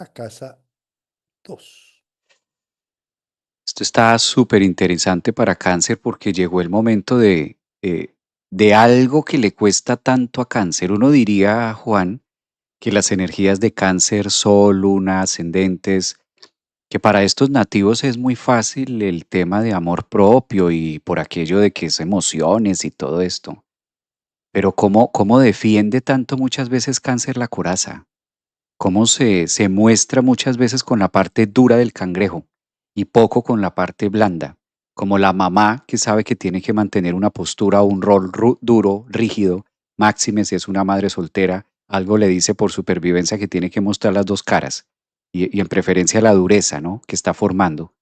a casa 2. Esto está súper interesante para cáncer porque llegó el momento de algo que le cuesta tanto a cáncer. Uno diría, Juan, que las energías de cáncer, sol, luna, ascendentes, que para estos nativos es muy fácil el tema de amor propio y por aquello de que es emociones y todo esto. Pero ¿cómo defiende tanto muchas veces cáncer la coraza? ¿Cómo se muestra muchas veces con la parte dura del cangrejo y poco con la parte blanda? Como la mamá que sabe que tiene que mantener una postura o un rol duro, rígido, máxime si es una madre soltera, algo le dice por supervivencia que tiene que mostrar las dos caras y en preferencia la dureza, ¿no? Que está formando.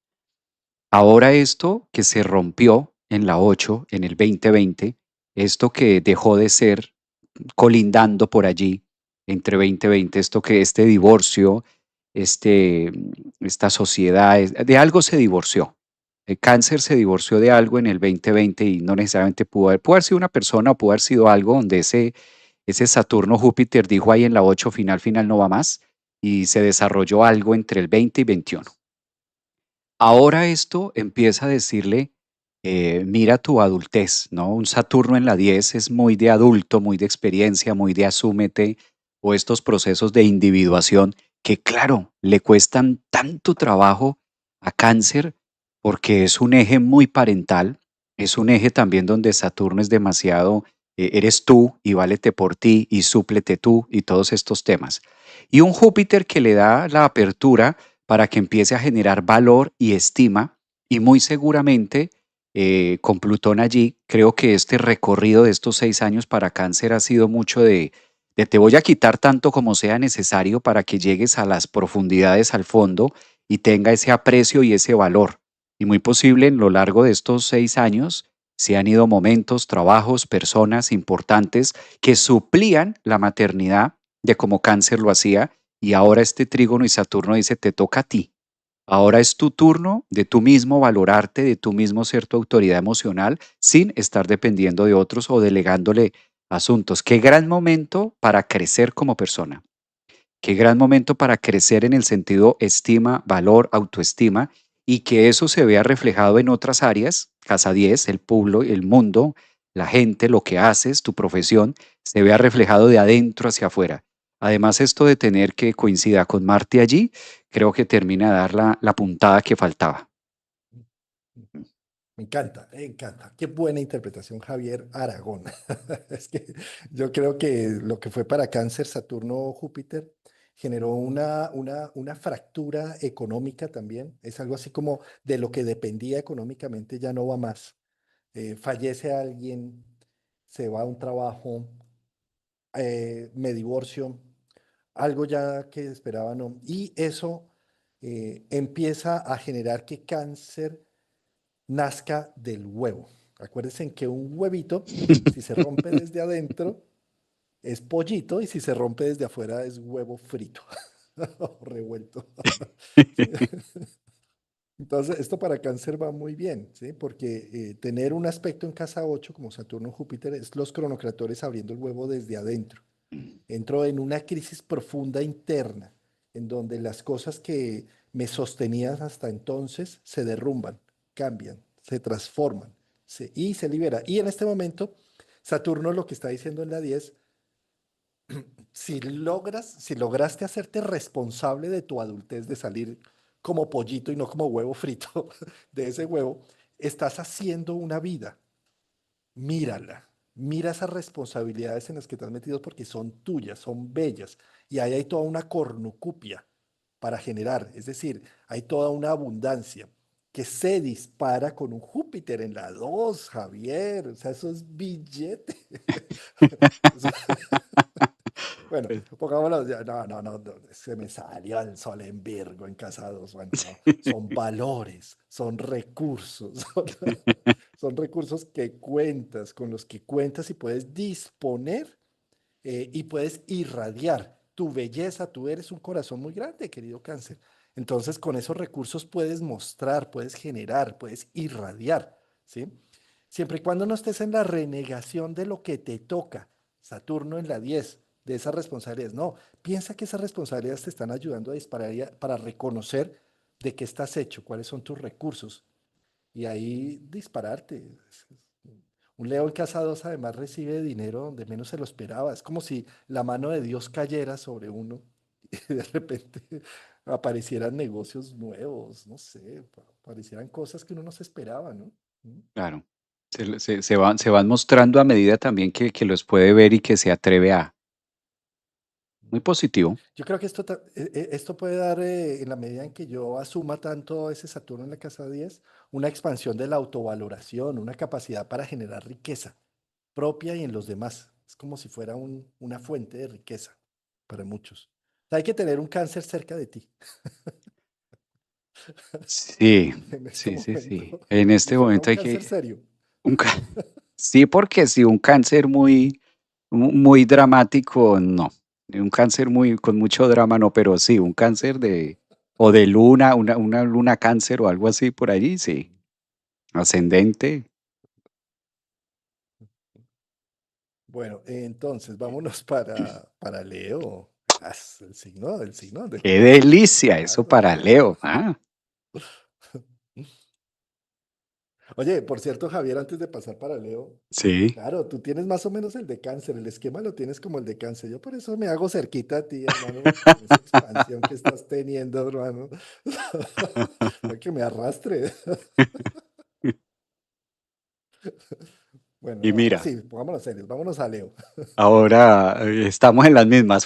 Ahora esto que se rompió en la 8 en el 2020, esto que dejó de ser colindando por allí entre 2020, esto que este divorcio, esta sociedad, de algo se divorció. El cáncer se divorció de algo en el 2020 y no necesariamente pudo haber sido una persona o pudo haber sido algo donde ese Saturno-Júpiter dijo ahí en la 8 final no va más y se desarrolló algo entre el 20 y 21. Ahora esto empieza a decirle, mira tu adultez, ¿no? Un Saturno en la 10 es muy de adulto, muy de experiencia, muy de asúmete, o estos procesos de individuación que, claro, le cuestan tanto trabajo a cáncer porque es un eje muy parental, es un eje también donde Saturno es demasiado, eres tú y válete por ti y súplete tú y todos estos temas. Y un Júpiter que le da la apertura para que empiece a generar valor y estima y muy seguramente con Plutón allí, creo que este recorrido de estos 6 años para cáncer ha sido mucho de te voy a quitar tanto como sea necesario para que llegues a las profundidades, al fondo y tenga ese aprecio y ese valor. Y muy posible en lo largo de estos 6 años se han ido momentos, trabajos, personas importantes que suplían la maternidad de como cáncer lo hacía y ahora este Trígono y Saturno dice, te toca a ti. Ahora es tu turno de tú mismo valorarte, de tú mismo ser tu autoridad emocional sin estar dependiendo de otros o delegándole asuntos. Qué gran momento para crecer como persona. Qué gran momento para crecer en el sentido estima, valor, autoestima y que eso se vea reflejado en otras áreas, casa 10, el pueblo, el mundo, la gente, lo que haces, tu profesión, se vea reflejado de adentro hacia afuera. Además, esto de tener que coincida con Marte allí, creo que termina de dar la puntada que faltaba. Me encanta, me encanta. Qué buena interpretación, Javier Aragón. Es que yo creo que lo que fue para Cáncer, Saturno, Júpiter, generó una fractura económica también. Es algo así como de lo que dependía económicamente ya no va más. Fallece alguien, se va a un trabajo, me divorcio, algo ya que esperaba no. Y eso empieza a generar que Cáncer nazca del huevo. Acuérdense que un huevito, si se rompe desde adentro, es pollito y si se rompe desde afuera es huevo frito, revuelto. ¿Sí? Entonces, esto para cáncer va muy bien, ¿sí? Porque tener un aspecto en casa 8 como Saturno, Júpiter, es los cronocratores abriendo el huevo desde adentro. Entro en una crisis profunda interna, en donde las cosas que me sostenían hasta entonces se derrumban, cambian, se transforman y se libera. Y en este momento, Saturno lo que está diciendo en la 10, si lograste hacerte responsable de tu adultez, de salir como pollito y no como huevo frito de ese huevo, estás haciendo una vida. Mírala, mira esas responsabilidades en las que te has metido porque son tuyas, son bellas. Y ahí hay toda una cornucopia para generar, es decir, hay toda una abundancia que se dispara con un Júpiter en la 2, Javier. O sea, eso es billete. Eso- Bueno, pongámoslo, no, no, no, no, se me salió el sol en Virgo en casa 2. Bueno, no, son valores, son recursos, son recursos que cuentas, con los que cuentas y puedes disponer y puedes irradiar tu belleza. Tú eres un corazón muy grande, querido cáncer. Entonces, con esos recursos puedes mostrar, puedes generar, puedes irradiar, ¿sí? Siempre y cuando no estés en la renegación de lo que te toca. Saturno en la 10, de esas responsabilidades. No, piensa que esas responsabilidades te están ayudando a disparar para reconocer de qué estás hecho, cuáles son tus recursos y ahí dispararte. Un león cazado además recibe dinero donde menos se lo esperaba. Es como si la mano de Dios cayera sobre uno y de repente aparecieran negocios nuevos, no sé, aparecieran cosas que uno no se esperaba, ¿no? ¿Mm? Claro. Se van mostrando a medida también que los puede ver y que se atreve a. Muy positivo. Yo creo que esto puede dar, en la medida en que yo asuma tanto ese Saturno en la casa 10, una expansión de la autovaloración, una capacidad para generar riqueza propia y en los demás. Es como si fuera una fuente de riqueza para muchos. O sea, hay que tener un cáncer cerca de ti Sí, en este sí, sí, momento. sí. En Y este ojalá momento un hay cáncer que serio. un ca sí, porque si un cáncer muy dramático, no. Un cáncer muy con mucho drama, no, pero sí, un cáncer de luna, una luna cáncer o algo así por allí, sí. Ascendente, Bueno, entonces vámonos para Leo. El signo del qué mes. delicia eso Claro, para Leo. Leo, Oye, por cierto, Javier, antes de pasar para Leo, sí. claro, tú tienes más o menos el de cáncer, el esquema lo tienes como el de cáncer. Yo por eso me hago cerquita a ti, hermano, con esa expansión que estás teniendo, hermano. Para que me arrastre. Bueno, Y no, ahora mira, sí, pongámonos serios, vámonos a Leo. ahora, estamos en las mismas